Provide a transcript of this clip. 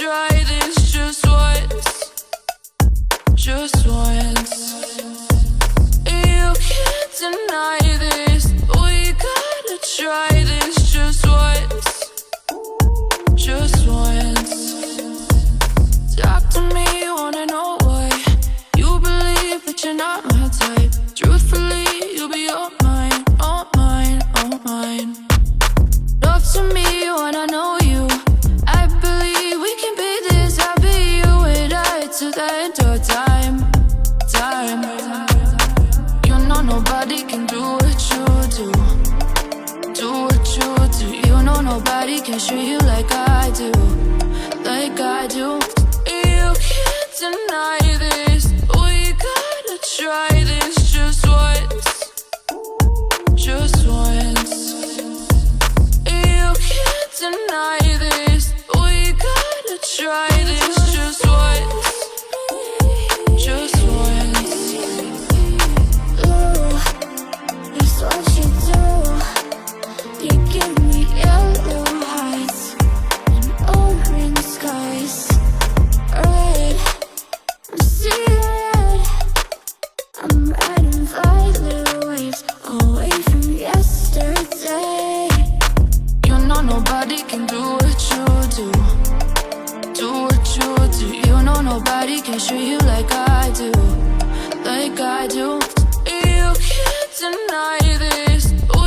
try this just once, just once. You can't deny this. We gotta try this just once, just once. Talk to me, wanna know why you believe that you're not my type. Truthfully, you'll be all mine, all mine, all mine. Love to me, wanna know you. I believe we can be this. I'll be you and I to the end of time, time. You know nobody can do what you do, do what you do. You know nobody can treat you like I do, like I do. You can't deny this. We gotta try this just once, just once. You can't deny this. We gotta try this just once, just once. Ooh, it's what you do. You give me yellow hearts and orange skies. Red, I'm seeing red. I'm riding violet waves away from yesterday. You know nobody can do what you do, do what you do. You know nobody can treat you like I do.